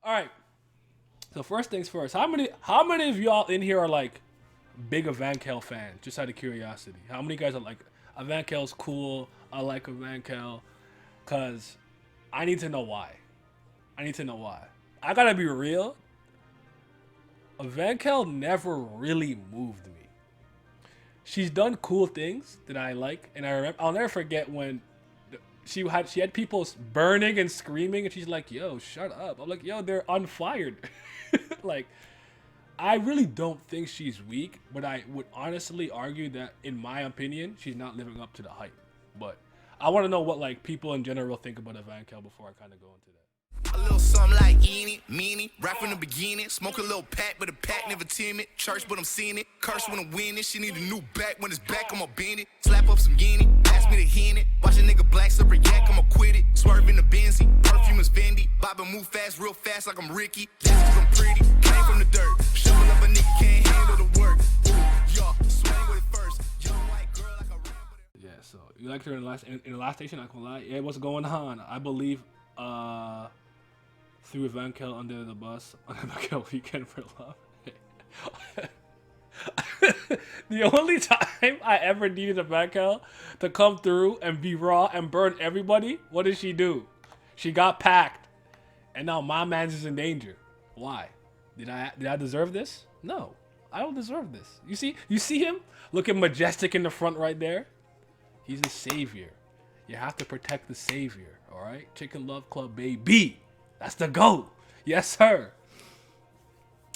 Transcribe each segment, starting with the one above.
All right. So first things first. How many of y'all in here are like big Evankhell fans? Just out of curiosity. How many guys are like Evankhell's cool? I like Evankhell. Cause I need to know why. I need to know why. I gotta be real. Evankhell never really moved me. She's done cool things that I like, and I'll never forget when she had people burning and screaming, and she's like, "Yo, shut up!" I'm like, "Yo, they're unfired." Like, I really don't think she's weak, but I would honestly argue that, in my opinion, she's not living up to the hype. But I want to know what like people in general think about Evankhell before I kind of go into that. A little something like eeny, meeny, right from the beginning. Smoke a little pack, but the pack never timid. Church, but I'm seeing it. Curse when I'm winning. She need a new back. When it's back, I'ma bend it. Slap up some guinea, ask me to hit it. Watch a nigga black slipper yak, I'ma quit it. Swerve in the Benzie, perfume is Fendi. Bob and move fast, real fast like I'm Ricky. That's 'cause I'm pretty, came from the dirt. Shovel up a nigga, can't handle the work. Ooh, y'all, swing with it first. Young white girl like I remember that. Yeah, so you liked her in the last station. Not gonna lie. Yeah, what's going on? I believe threw Evankhell under the bus on Evankhell Weekend for Love. The only time I ever needed Evankhell to come through and be raw and burn everybody, what did she do? She got packed, and now my man's is in danger. Why? Did I deserve this? No, I don't deserve this. You see him looking majestic in the front right there. He's the savior. You have to protect the savior. All right, Chicken Love Club, baby. That's the GOAT. Yes, sir.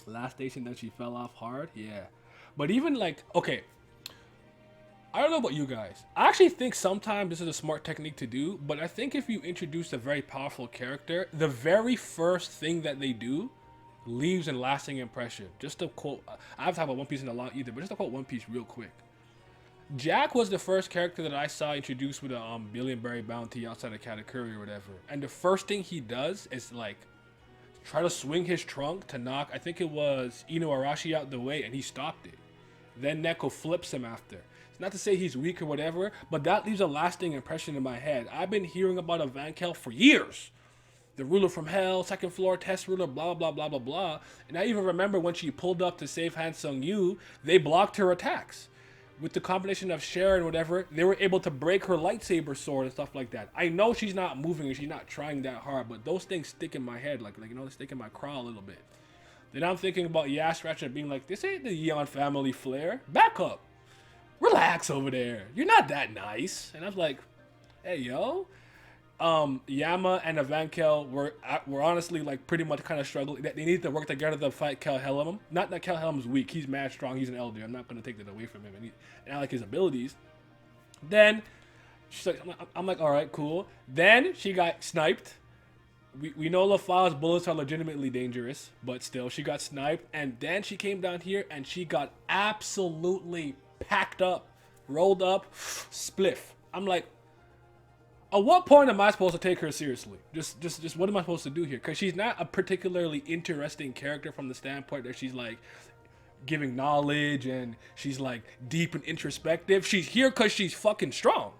Last station that she fell off hard. Yeah. But even like, okay, I don't know about you guys. I actually think sometimes this is a smart technique to do, but I think if you introduce a very powerful character, the very first thing that they do leaves a lasting impression. Just to quote, I have to have a One Piece in a lot either, but just to quote One Piece real quick. Jack was the first character that I saw introduced with a Billionberry bounty outside of Katakuri or whatever. And the first thing he does is like try to swing his trunk to knock, I think it was Ino Arashi out the way, and he stopped it. Then Neko flips him after. It's not to say he's weak or whatever, but that leaves a lasting impression in my head. I've been hearing about Evankhell for years. The ruler from hell, second floor test ruler, blah, blah, blah, blah, blah. And I even remember when she pulled up to save Hansung Yu, they blocked her attacks. With the combination of Cher and whatever, they were able to break her lightsaber sword and stuff like that. I know she's not moving and she's not trying that hard, but those things stick in my head, like you know, they stick in my craw a little bit. Then I'm thinking about Yash Ratchet being like, this ain't the Yeon family flair. Back up. Relax over there. You're not that nice. And I was like, hey, yo. Yama and Evankhell were honestly like pretty much kind of struggling. They needed to work together to fight Kel Helm. Not that Kel Helm's weak. He's mad strong. He's an elder. I'm not going to take that away from him. And I like his abilities. Then she's like, I'm like, all right, cool. Then she got sniped. We know LaFa's bullets are legitimately dangerous, but still, she got sniped. And then she came down here and she got absolutely packed up, rolled up, spliff. I'm like, at what point am I supposed to take her seriously? Just what am I supposed to do here? Because she's not a particularly interesting character from the standpoint that she's like giving knowledge and she's like deep and introspective. She's here because she's fucking strong.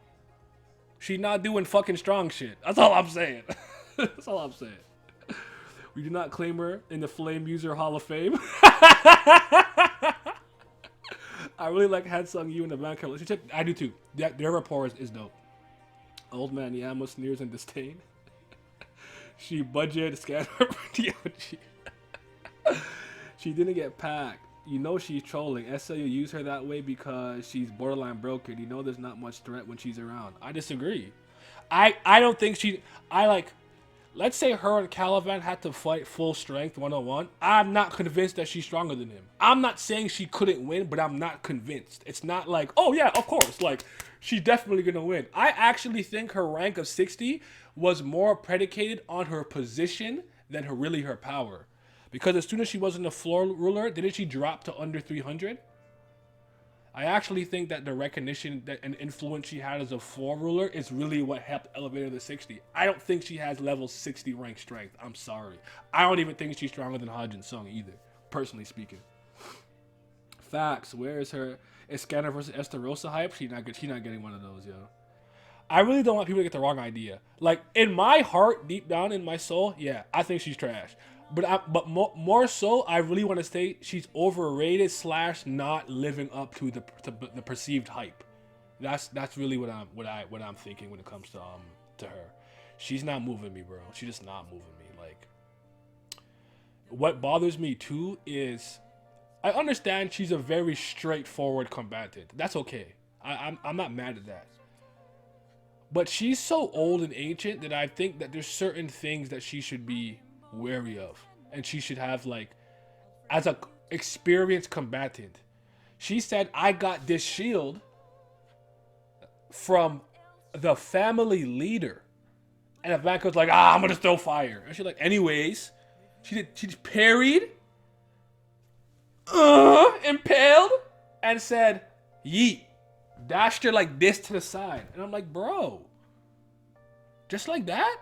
She's not doing fucking strong shit. That's all I'm saying. That's all I'm saying. We do not claim her in the Flame User Hall of Fame. I really like Hansung Yu and the Evankhell relationship. I do too. Their rapport is dope. Old man Yama sneers in disdain. She budget scanned her DOG. She didn't get packed. You know she's trolling. SLU use her that way because she's borderline broken. You know there's not much threat when she's around. I disagree. I don't think let's say her and Caliban had to fight full strength 1-on-1. I'm not convinced that she's stronger than him. I'm not saying she couldn't win, but I'm not convinced. It's not like, oh yeah, of course, like she's definitely gonna win. I actually think her rank of 60 was more predicated on her position than her power. Because as soon as she wasn't a floor ruler, didn't she drop to under 300? I actually think that the recognition that and influence she had as a floor ruler is really what helped elevate her to 60. I don't think she has level 60 rank strength. I'm sorry. I don't even think she's stronger than Hajin Sung either, personally speaking. Facts. Where is her Scanner versus Estarossa hype? She's not getting one of those, yo. I really don't want people to get the wrong idea. Like, in my heart, deep down in my soul, yeah, I think she's trash. but more so, I really want to say she's overrated / not living up to the perceived hype. That's really what I'm thinking when it comes to her. She's not moving me, bro. She's just not moving me. Like, what bothers me too is I understand she's a very straightforward combatant. That's okay. I'm not mad at that. But she's so old and ancient that I think that there's certain things that she should be wary of, and she should have, like, as a experienced combatant. She said, "I got this shield from the family leader," and Evankhell's like, "I'm gonna throw fire," and she's like, "Anyways, she just parried, impaled, and said, yeet." Dashed her like this to the side. And I'm like, bro, just like that?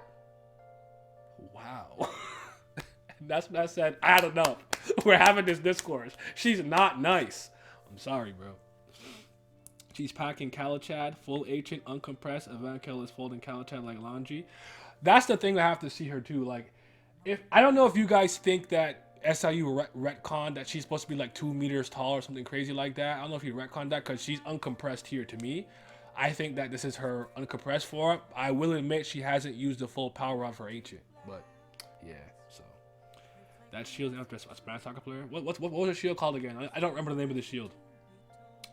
Wow. That's what I said. I had enough. We're having this discourse. She's not nice. I'm sorry, bro. She's packing Kalachad, full ancient, uncompressed. Evankhell is folding Kalachad like laundry. That's the thing I have to see her too. Like, if I don't know if you guys think that SIU retcon that she's supposed to be like 2 meters tall or something crazy like that. I don't know if you retcon that because she's uncompressed here to me. I think that this is her uncompressed form. I will admit she hasn't used the full power of her ancient, but yeah. So that shield after a Spanish soccer player. What was her shield called again? I don't remember the name of the shield.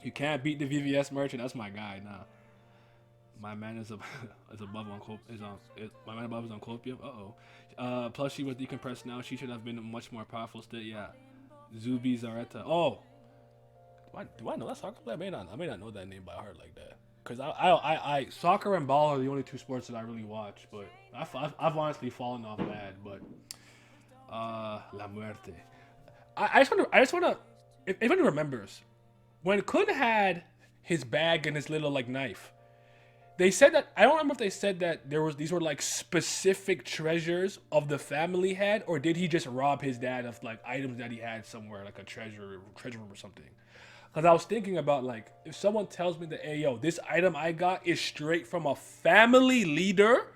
You can't beat the VVS merchant. That's my guy. Nah, my man is above on my man above is on copium. Plus she was decompressed now. She should have been a much more powerful state. Yeah. Zubi Zareta. Oh. Do I know that soccer player? I may not know that name by heart like that. Cause I soccer and ball are the only two sports that I really watch. But I've honestly fallen off bad. But La Muerte. I just wanna if anyone remembers when Kun had his bag and his little like knife. They said that, I don't remember if they said that these were like specific treasures of the family had, or did he just rob his dad of like items that he had somewhere, like a treasure room or something. Because I was thinking about, like, if someone tells me that, hey yo, this item I got is straight from a family leader,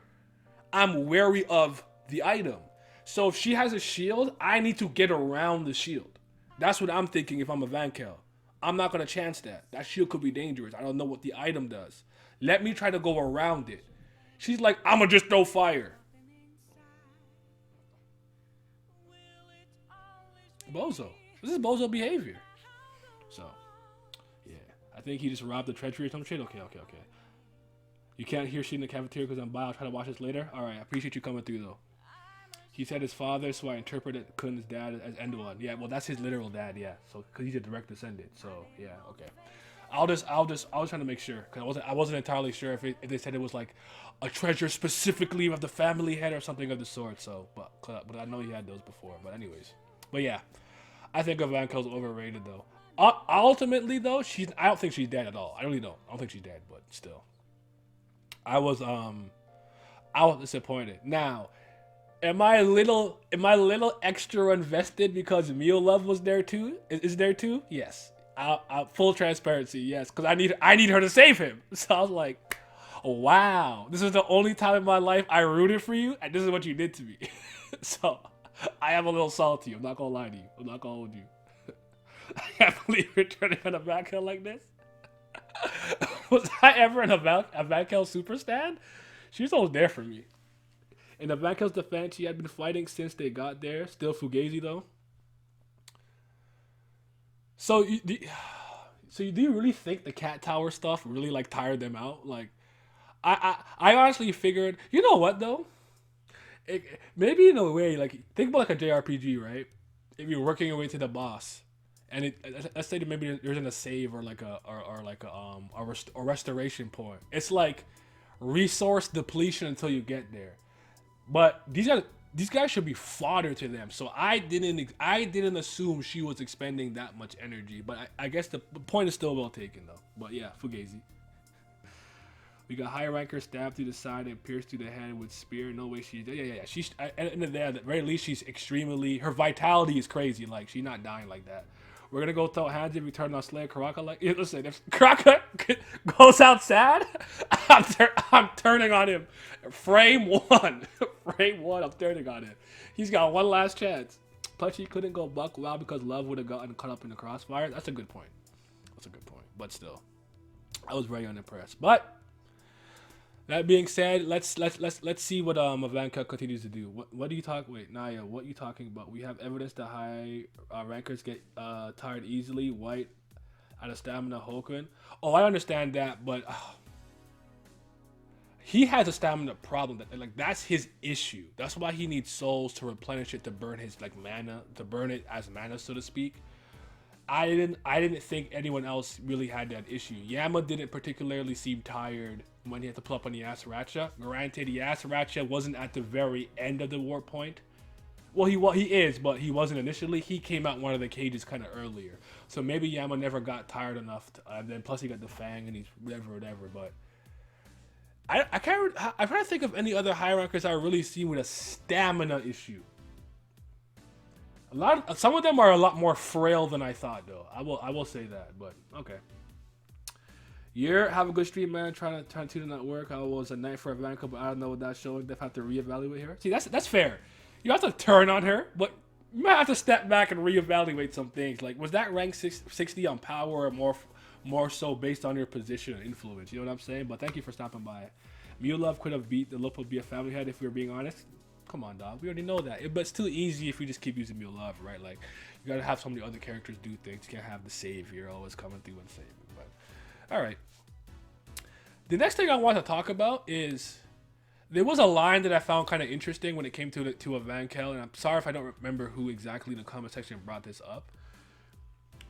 I'm wary of the item. So if she has a shield, I need to get around the shield. That's what I'm thinking if I'm Evankhell. I'm not going to chance that. That shield could be dangerous. I don't know what the item does. Let me try to go around it. She's like, I'm going to just throw fire. Bozo. This is bozo behavior. So, yeah. I think he just robbed the treasury or some shit. Okay. You can't hear shit in the cafeteria because I'm bi. I'll try to watch this later. All right. I appreciate you coming through, though. He said his father, so I interpreted Kun's dad as Enduan. Yeah, well, that's his literal dad, yeah. So, because he's a direct descendant. So, yeah, okay. I was trying to make sure, because I wasn't entirely sure if they said it was like a treasure specifically of the family head or something of the sort. So, but I know he had those before. But anyways, but yeah, I think Evankhell's overrated though. Ultimately though, I don't think she's dead at all. I really don't. I don't think she's dead, but still, I was disappointed. Now, am I a little extra invested because Mule Love was there too? Is there too? Yes. Full transparency, yes, because I need her to save him. So I was like, wow, this is the only time in my life I rooted for you, and this is what you did to me. So I am a little salty. I'm not gonna lie to you. I'm not gonna hold you. I can't believe you're turning on a Evankhell like this. Was I ever an Evankhell super stan? She's always there for me. In Evankhell's defense, she had been fighting since they got there. Still Fugazi though. So, do you really think the cat tower stuff really like tired them out? Like, I honestly figured, you know what though? Maybe in a way, like think about like a JRPG, right? If you're working your way to the boss, and let's say that maybe there's a save or like a restoration point. It's like resource depletion until you get there. But these guys should be fodder to them. So I didn't assume she was expending that much energy. But I guess the point is still well taken though. But yeah, Fugazi. We got Haigh-Rankers stabbed through the side and pierced through the head with spear. No way she's dead. Yeah. She's at the very least she's extremely. Her vitality is crazy. Like she's not dying like that. We're gonna go throw hands if we turn on Slayer Karaka. Like, yeah, listen, if Karaka goes out sad, I'm turning on him. Frame one, frame one. I'm turning on him. He's got one last chance. Plus, he couldn't go buck wild because Love would have gotten caught up in the crossfire. That's a good point. That's a good point. But still, I was very unimpressed. But that being said, let's see what Evankhell continues to do. What do you talk? Wait, Naya, what are you talking about? We have evidence that high rankers get tired easily. White out of stamina, Hoken. Oh, I understand that, but he has a stamina problem. That's his issue. That's why he needs souls to replenish it to burn his mana, to burn it as mana, so to speak. I didn't think anyone else really had that issue. Yama didn't particularly seem tired when he had to pull up on the Yasaracha. Granted, the Yasaracha wasn't at the very end of the war point. Well, he is, but he wasn't initially. He came out one of the cages kind of earlier. So maybe Yama never got tired enough. And then plus he got the Fang and he's whatever. But I'm trying to think of any other high rankers I really seen with a stamina issue. Some of them are a lot more frail than I thought, though. I will say that, but okay. Have a good stream, man. Trying to not work. I was a night for Evankhell, but I don't know what that's showing. They have to reevaluate her. See, that's fair. You have to turn on her, but you might have to step back and reevaluate some things. Like, was that rank 60 on power, or more so based on your position and influence? You know what I'm saying? But thank you for stopping by. Mule Love could have beat the Lup would be a family head if we were being honest. Come on, dog. We already know that. But it's too easy if you just keep using Mule Love, right? Like, you gotta have so many other characters do things. You can't have the savior always coming through and saving. But all right. The next thing I want to talk about is there was a line that I found kind of interesting when it came to Evankhell, and I'm sorry if I don't remember who exactly in the comment section brought this up.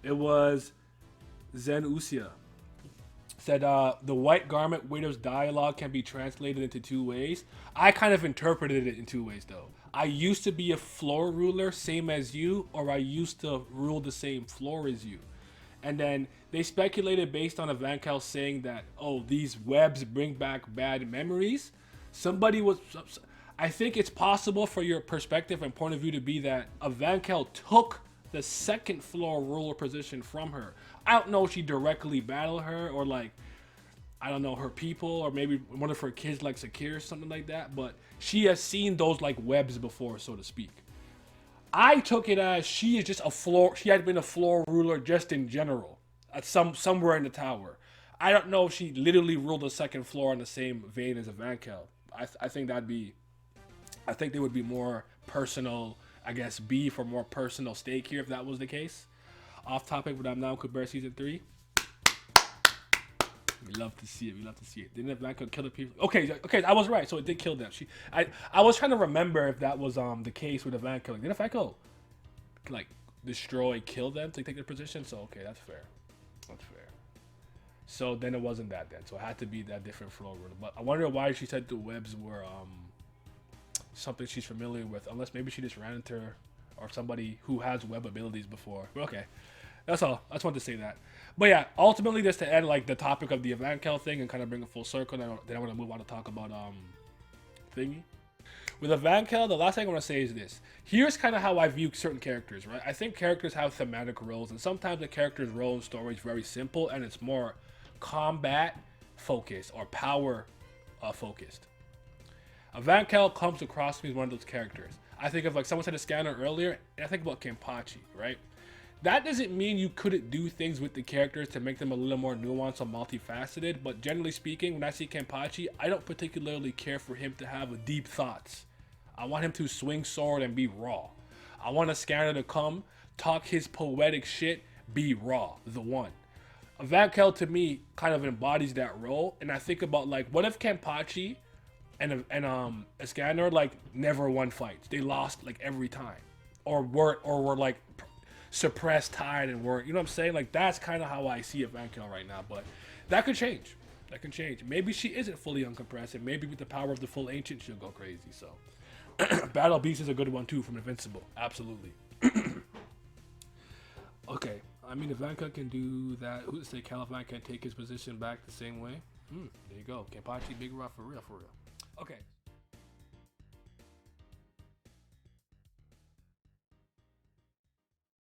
It was Zen Usia. Said the white garment widow's dialogue can be translated into two ways. I kind of interpreted it in two ways, though. I used to be a floor ruler, same as you, or I used to rule the same floor as you. And then they speculated based on Evankhell saying that, oh, these webs bring back bad memories. I think it's possible for your perspective and point of view to be that Evankhell took the second floor ruler position from her. I don't know if she directly battled her or like, I don't know, her people or maybe one of her kids like Sakir or something like that, but she has seen those like webs before, so to speak. I took it as she is just she had been a floor ruler just in general at somewhere in the tower. I don't know if she literally ruled the second floor on the same vein as Evankhell. I think there would be more personal, I guess, beef or more personal stake here if that was the case. Off topic, but I'm now Kubera season 3. We love to see it. Didn't Evankhell kill the people? Okay, I was right. So it did kill them. I was trying to remember if that was the case with Evankhell. Didn't Evankhell like kill them to take their position? So okay, that's fair. So then it wasn't that then. So it had to be that different floor ruler. But I wonder why she said the webs were something she's familiar with. Unless maybe she just ran into her or somebody who has web abilities before. But okay, that's all. I just wanted to say that. But yeah, ultimately, just to end like the topic of the Evankhell thing and kind of bring it full circle, then I want to move on to talk about thingy. With Evankhell, the last thing I want to say is this. Here's kind of how I view certain characters, right? I think characters have thematic roles, and sometimes the character's role in story is very simple, and it's more combat focused or power focused. Evankhell comes across me as one of those characters. I think of like someone said a scanner earlier, and I think about Kenpachi, right? That doesn't mean you couldn't do things with the characters to make them a little more nuanced or multifaceted, but generally speaking, when I see Kenpachi, I don't particularly care for him to have deep thoughts. I want him to swing sword and be raw. I want a scanner to come, talk his poetic shit, be raw, the one. Evankhell to me kind of embodies that role, and I think about like, what if Kenpachi and a scanner like never won fights? They lost like every time, or were like suppressed, tied, and were, you know what I'm saying? Like that's kind of how I see Evankhell right now, but that could change. Maybe she isn't fully uncompressed, and maybe with the power of the full ancient, she'll go crazy. So, Battle Beast is a good one too from Invincible, absolutely. Okay, I mean Evankhell can do that. Who's to say Caliban can take his position back the same way? There you go, Kenpachi, big rough for real. Okay.